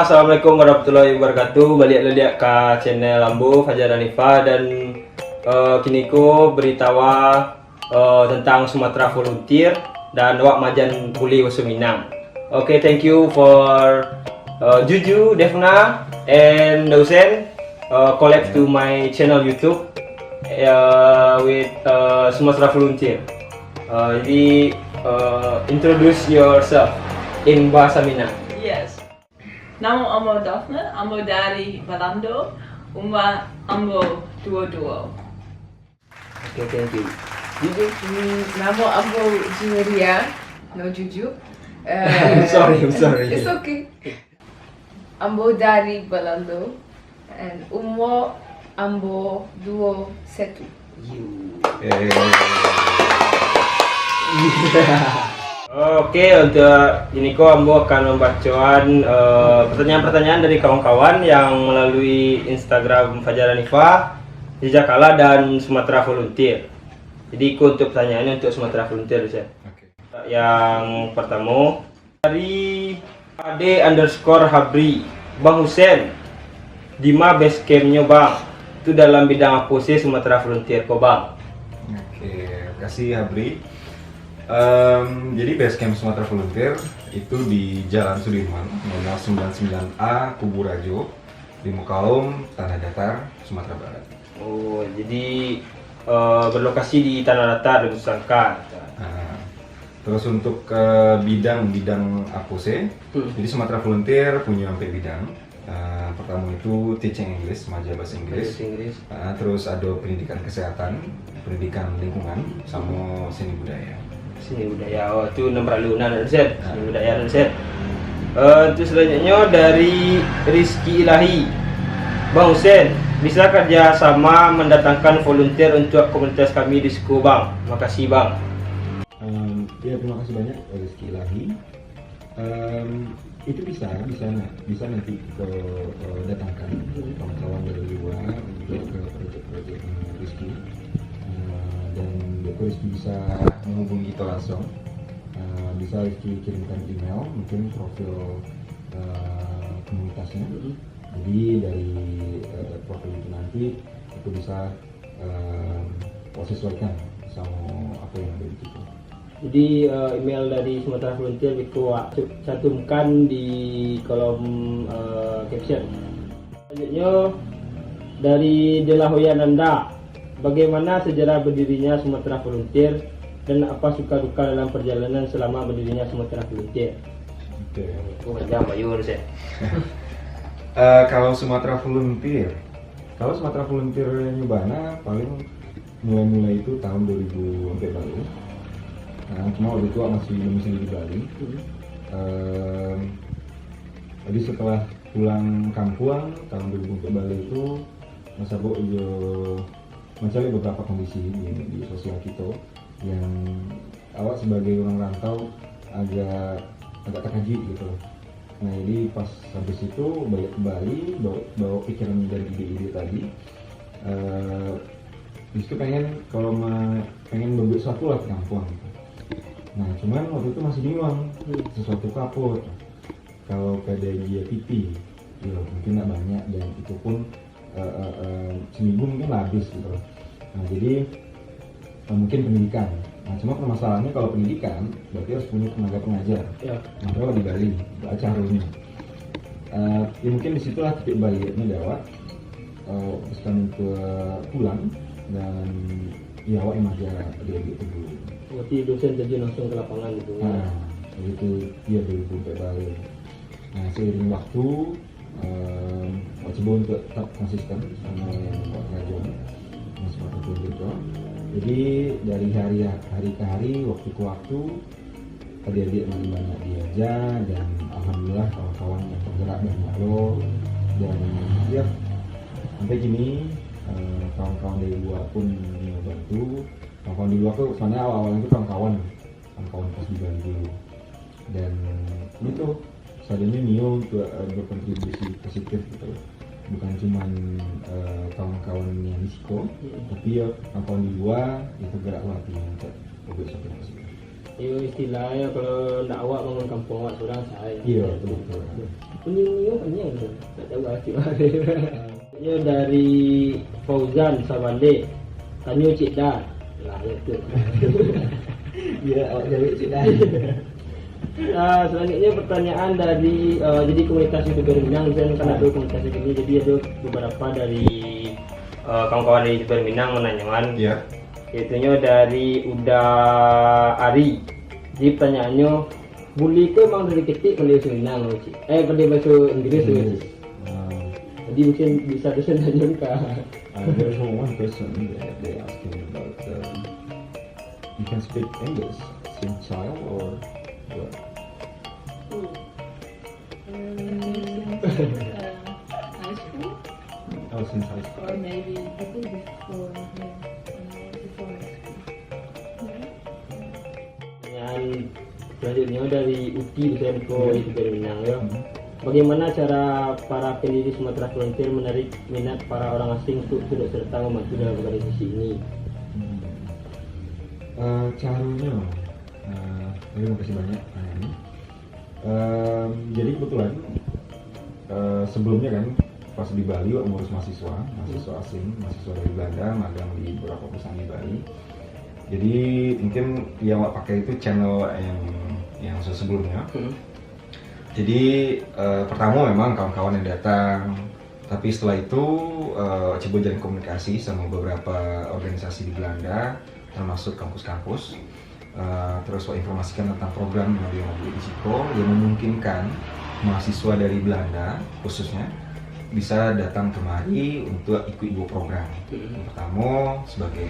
Assalamualaikum warahmatullahi wabarakatuh. Balik lagi ke channel Ambo Fajar Hanifa dan kini ko beritawa tentang Sumatera volunteer dan awak majan pulih Wasuminang. Okay, thank you for Juju, Devna, and Dausen collab to my channel YouTube with Sumatera volunteer. Jadi introduce yourself in bahasa Minang. Yes. Nama Ambo Daphne, Ambo dari Balando, Ambo Duo. Okay, thank you. Juju. Nama Ambo Julia, no Juju. I'm sorry. It's okay. Ambo dari Balando and Ambo Duo Setu. Oke, untuk ini kok Ambo akan membacakan pertanyaan-pertanyaan dari kawan-kawan yang melalui Instagram Fajar Hanifa, Jejakala dan Sumatera Volunteer. Jadi untuk pertanyaannya untuk Sumatera Volunteer ya. Oke. Yang pertama dari _Habri, Bang Husen, Dima base campnya Bang, itu dalam bidang apa sih Sumatera Volunteer kok Bang? Oke, kasih Habri. Jadi Basecamp Sumatera Volunteer itu di Jalan Sudirman, nomor 99A, Kuburajo, di Mukaum, Tanah Datar, Sumatera Barat. Oh, jadi berlokasi di Tanah Datar, Nusantara. Nah, terus untuk bidang APOSE, jadi Sumatera Volunteer punya 4 bidang. Pertama itu teaching English, mengajar bahasa Inggris. Terus ada pendidikan kesehatan, pendidikan lingkungan, sama seni budaya. Seni budaya, oh itu nomor lunan Rizet, seni budaya Rizet. Itu selanjutnya dari Rizky Ilahi, Bang Husen, bisa kerja sama mendatangkan volunteer untuk komunitas kami di Suku Bang. Makasih Bang. Ya terima kasih banyak Rizky Ilahi. Itu bisa nanti ke datangkan kawan-kawan dari luar untuk ke proyek-proyek Rizky. Dan Rizky bisa menghubungi kita langsung, bisa Rizky kirimkan email, mungkin profil komunitasnya. Jadi dari profil itu nanti itu bisa sesuaikan sama apa yang ada di situ. Jadi email dari Sumatera Volunteer itu cantumkan di kolom caption. Selanjutnya dari Delahoya Nanda, bagaimana sejarah berdirinya Sumatera Volunteer dan apa suka duka dalam perjalanan selama berdirinya Sumatera Volunteer? Oke. Itu panjang bayur sih. Kalau Sumatera Volunteer nyobana paling mulai itu tahun 2000 sampai Bali. Nah, cuma waktu itu masih domisili di Bali. Jadi setelah pulang kampung tahun 2000 ke Bali itu masa mencari beberapa kondisi di sosial kita yang awak sebagai orang rantau agak terkejut gitu. Nah jadi pas sampai situ balik ke Bali bawa pikiran dan ide-ide tadi. Justru pengen membuat sesuatu lah di kampung gitu. Nah cuman waktu itu masih bingung sesuatu kapur. Kalau pada dia pipi ya mungkin nggak banyak dan itu pun seminggu mungkin habis gitu. Nah jadi mungkin pendidikan. Nah cuma permasalahannya kalau pendidikan berarti harus punya tenaga pengajar. Ya. Nah kalau di Bali baca harusnya. Ya mungkin disitulah titik baliknya Dewa. Sekarang ke pulang dan ya awak yang ngajar dia gitu dulu. Berarti dosen terjun langsung ke lapangan gitu. Nah itu dia dari Bali. Nah seiring waktu coba untuk tetap konsisten sama yang buat ngajar seperti itu gitu. Jadi dari hari ke hari, waktu ke waktu adik-adik makin banyak diajar dan alhamdulillah kawan-kawan yang bergerak banyak loh dan ya sampai gini kawan-kawan dari luar pun membantu. Kawan-kawan di luar tuh sebenarnya awal-awalnya itu kawan-kawan pas di Bali dulu dan itu sadanya Mio untuk berkontribusi positif gitu, bukan cuma kawan-kawan yang di Siko, tapi ya kawan-kawan di luar yang tergerak lagi untuk berkontribusi positif. Yo istilahnya kalau nak awak bangun kampung awak seorang saya. Iya, betul. Punya banyak tu. Tak tahu arti mana. Yo dari Fauzan Sabande. Tanyo Cik Dah. Lah itu. Iya, awak jawab sih dah. Selanjutnya pertanyaan dari jadi komunitas YouTuber Minang dan kan ada komunitas ini, jadi ada beberapa dari kawan-kawan dari YouTuber Minang menanyakan. Iya. Itunya dari Uda Ari. Jadi pertanyaannya, bully itu emang dari kecil pandai bahasa Minang loh, Cik. Pandai bahasa Inggris loh, Cik. Jadi mungkin bisa disenanyakan kah? There's one person that they asking about you can speak English since child or what? High school Oh, since high school. or maybe Before high school. Pertanyaan selanjutnya dari Uti Busenko YouTuber Minang ya. Bagaimana cara para pendiri Sumatera Frontier menarik minat para orang asing untuk turut serta membantu dalam organisasi ini? Caranya, terima kasih banyak ini. Jadi kebetulan sebelumnya kan pas di Bali waktu ngurus mahasiswa asing, mahasiswa dari Belanda magang di beberapa perusahaan di Bali. Jadi mungkin yang awak pakai itu channel yang sebelumnya. Jadi pertama memang kawan-kawan yang datang, tapi setelah itu coba jalin komunikasi sama beberapa organisasi di Belanda, termasuk kampus-kampus. Terus informasikan tentang program yang dia mau di Ciko yang memungkinkan mahasiswa dari Belanda khususnya bisa datang kemari untuk ikut dua program. Yang pertama sebagai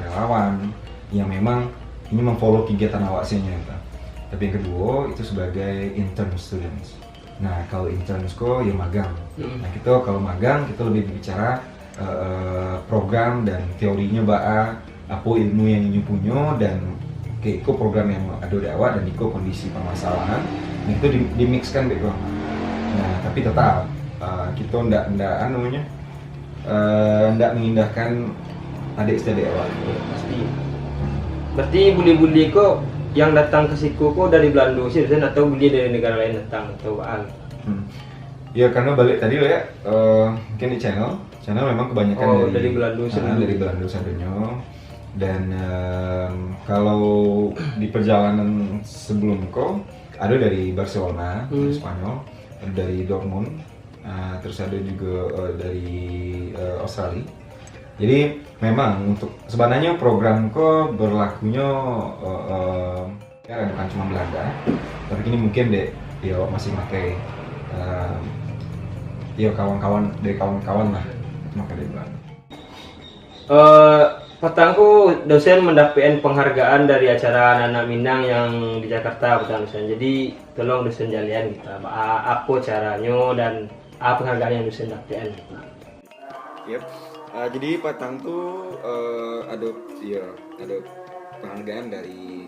relawan yang memang ini memfollow kegiatan awaknya. Tapi yang kedua itu sebagai intern students. Nah kalau intern ya magang. Nah kita kalau magang kita lebih berbicara program dan teorinya apa ilmu yang ini punya dan iko program yang ada di awal dan iko kondisi permasalahan. Nah itu dimixkan beko. Nah tapi tetap kita ndak mengindahkan adik-adik awal. Pasti. Berarti bully-bully kok yang datang ke siku kok dari Belanda sih atau bully dari negara lain datang atau apa? Ya karena balik tadi lah ya, mungkin di channel memang kebanyakan dari Belanda dari Belanda sadenya. Dan kalau di perjalanan sebelum ada dari Barcelona, dari Spanyol, ada dari Dortmund, terus ada juga dari Australia. Jadi memang untuk sebenarnya program berlakunya ya bukan cuma Belanda, tapi ini mungkin dia masih pakai ya kawan-kawan lah maka dari Belanda. Petangku dosen mendapatkan penghargaan dari acara anak-anak Minang yang di Jakarta petang dosen. Jadi tolong dosen jalian kita apa caranya dan apa penghargaan yang dosen dapatkan. Yep. Jadi Patang tuh ada penghargaan dari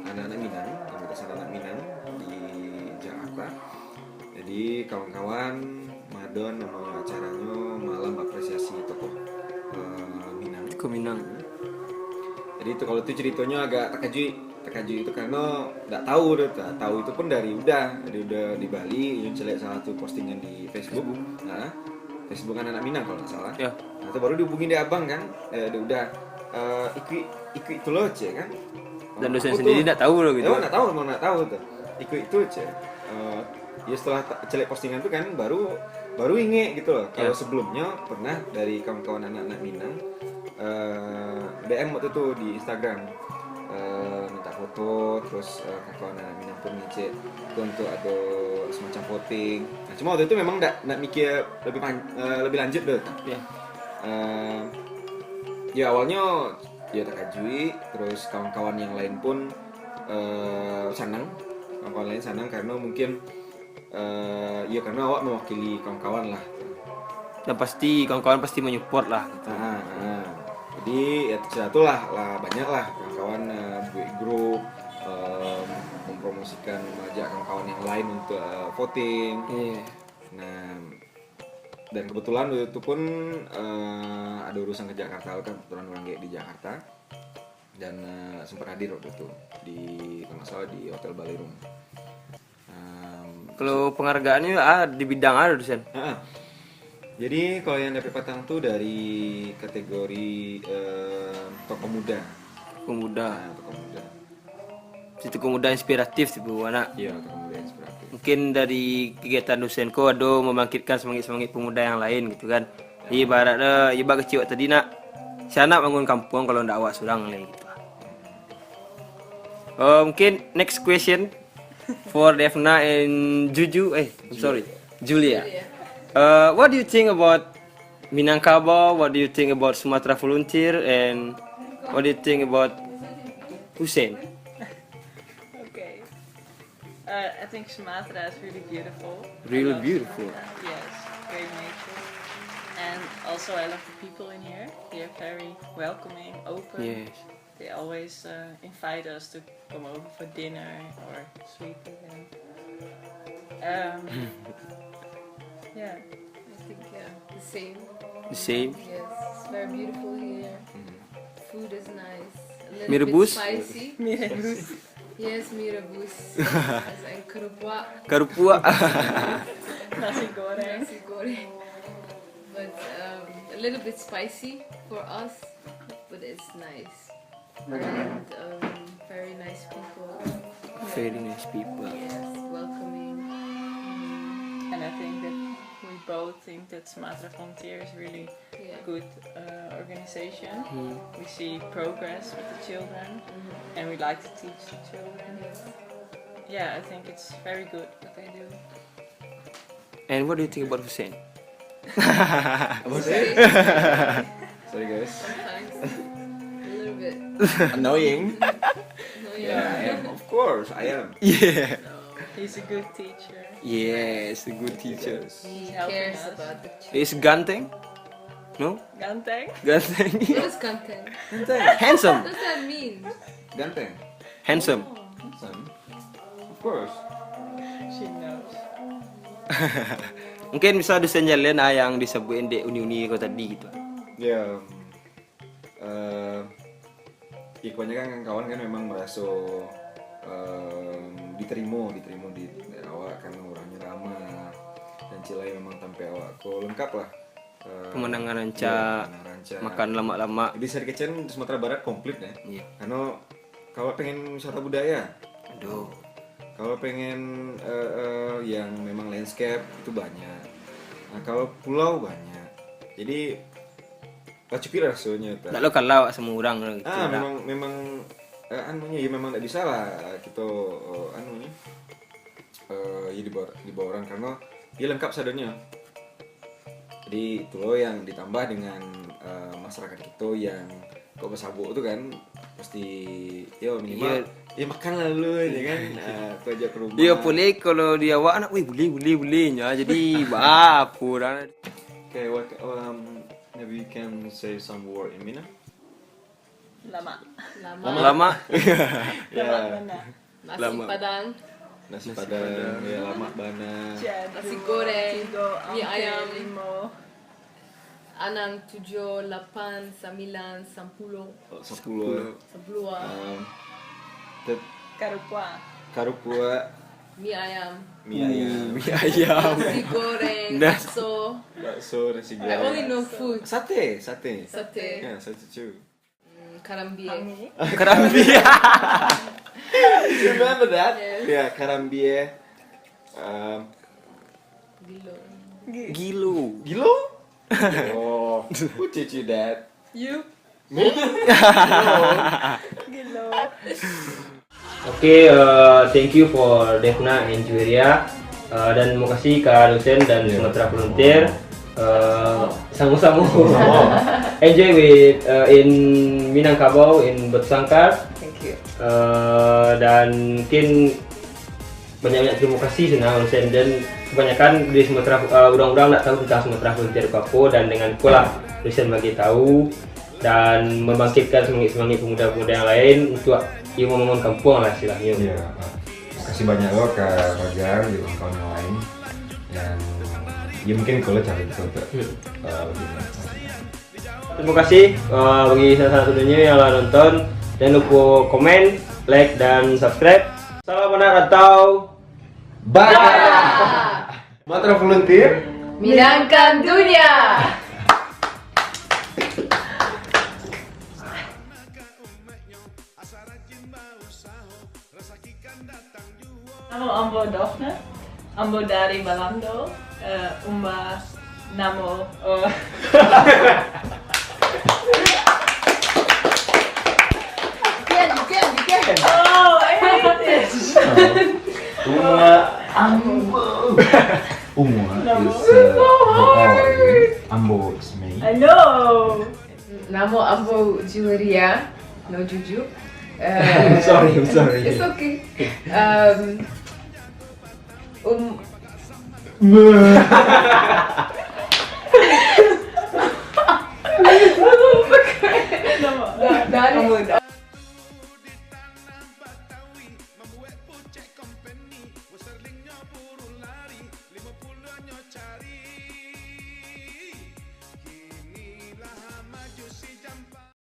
anak-anak Minang, komunitas anak-anak Minang di Jakarta. Jadi kawan-kawan Madon nama acaranya malam apresiasi tokoh Minang. Jadi itu kalau itu ceritanya agak terkejut itu karena nggak tahu itu pun dari udah di Bali yang celek salah satu postingan di Facebook. Nah, Facebook anak Minang kalau nggak salah. Ya. Nah, itu baru dihubungin di abang kan, ikut itu loh cek kan. Dan dosen sendiri nggak tahu loh gitu. Nggak tahu tuh. Ikut itu cek. Ya setelah celek postingan itu kan baru inget gitu loh. Kalau sebelumnya pernah dari kawan-kawan anak-anak Minang DM waktu itu di Instagram minta foto, terus kawan anak Minang pun ngecek untuk ada semacam voting. Nah, cuma waktu itu memang nggak mikir lebih lanjut deh. Ya awalnya ya terkejut, terus kawan-kawan yang lain pun senang karena mungkin ya karena awak mewakili kawan-kawan lah. Dan pasti kawan-kawan pasti menyupport lah. Gitu. Jadi ya terjatuh lah banyak lah kawan-kawan buat grup mempromosikan mengajak kawan-kawan yang lain untuk voting. Nah dan kebetulan waktu itu pun ada urusan ke Jakarta kan, kebetulan orang di Jakarta. dan sempat hadir waktu itu di kalau nggak salah di Hotel Ballroom. Kalau penghargaannya di bidang ada dosen. Jadi kalau yang dapat Patang tuh dari kategori tokoh muda. Pemuda. Tokoh muda. Itu pemuda inspiratif sih Bu anak. Iya, tokoh muda inspiratif. Mungkin dari kegiatan dosenku ada membangkitkan semangat pemuda yang lain gitu kan. Ibaratnya kecil tadi nak. Saya nak bangun kampung kalau ndak awak surang lah gitu. Mungkin next question for Devna and Julia. What do you think about Minangkabau? What do you think about Sumatra Volunteer? And what do you think about Hussein? Okay. I think Sumatra is really beautiful. Really I love beautiful. Sumatra. Yes, great nature. And also I love the people in here. They are very welcoming, open. Yes. They always invite us to come over for dinner or sleep with them. Yeah. I think the same. The same. Yes, it's very beautiful here. Food is nice. A little Mirebus? bit spicy. Mirebus. Yes, mirebus. Yes, and kerupuk, Karupua. Nasi goreng. nasi goreng. But a little bit spicy for us, but it's nice. And very nice people. Very nice people. Yes, welcoming. And I think that we both think that Sumatra Volunteer is really Yeah. good organization. We see progress with the children, and we like to teach the children. Yeah, I think it's very good what they do. And what do you think about Hussein? Sorry guys. Sometimes a little bit. Annoying. No, Yeah, I am. Of course, I am. Yeah. He's a good teacher. Yes, a good teacher. He helping cares us. about the children. Is ganteng? No? Ganteng? Ganteng. What is content? Handsome. What does that mean? Ganteng. Handsome. Son. Of course. She knows. Mungkin bisa dosen jalan yang disebutin di uni-uni kau tadi gitu. Ya, kebanyakan kawan kan memang merasa diterima di daerah awak kan orangnya ramah dan Cilai memang tampil awak ko lengkap lah. Pemandangan Iya, rancak, pemandangan rancak. makan lama-lama. Jadi Serikecen di Sumatera Barat komplit ya. Iya. Karena kalau pengen wisata budaya, Aduh. kalau pengen yang memang landscape itu banyak. Nah kalau pulau banyak. Jadi cukup rasanya. Tak lo kalau semua orang gitu. Memang anunya ya memang tidak bisa lah kita anunya ya di bawah orang karena dia lengkap sadanya. Jadi itu loh yang ditambah dengan masyarakat kita yang kok bersabuk itu kan pasti ya minimal ya makan lalu ya kan aku ajak ke rumah. Dia boleh kalau dia awak anak, wih boleh ya. Jadi apa? Okay, what maybe you can say some word in Mina? Lama. Lama. Ya, Mana? Nasi Lama. Padang, nasi padang, ya lama bana. nasi goreng, mie ayam, Limo. 6, 7, 8, 9, 10, 10. 10, Karupua. Karupua, mie ayam, mie ayam, Mie ayam. nasi goreng, Nas- bakso. bakso, nasi I only goreng. know food. Sate. Sate, Ya, sate too. karambie. Kerambi. You remember that? Yes. Yeah, karambie. Gilo. Gilo. Gilo? Oh, who teach you that? You. Me? Gilo. Oke, thank you for Devna and Julia. Dan terima kasih ke dosen dan Sumatera Volunteer. Sama-sama enjoy with in Minangkabau in Batu Sangkar. Thank you. Dan mungkin banyak terima kasih senang dosen dan kebanyakan di Sumatera orang-orang nak tahu tentang Sumatera Volunteer apa dan dengan pula dosen bagi tahu dan membangkitkan semangat pemuda-pemuda yang lain untuk ia membangun kampung lah istilahnya. Iya, kasih banyak lo ke Fajar di kawan yang lain dan ya mungkin kalau cari itu untuk lebih Terima kasih bagi salah satunya yang telah nonton Jangan lupa komen, like, dan subscribe. Salam anak rantau. Bye. Matra volunteer. Menyenangkan dunia. Namo Ambo Daphne, Ambo dari Balando, Umba Namo. You can. Oh, I hate this. Umwa Namo. is Ambo is me. I know. Namo Ambo Julia, no juju. I'm sorry. It's okay. Dari Ambo Membuat pucek company, westerlingnya puru lari, 50-nya cari.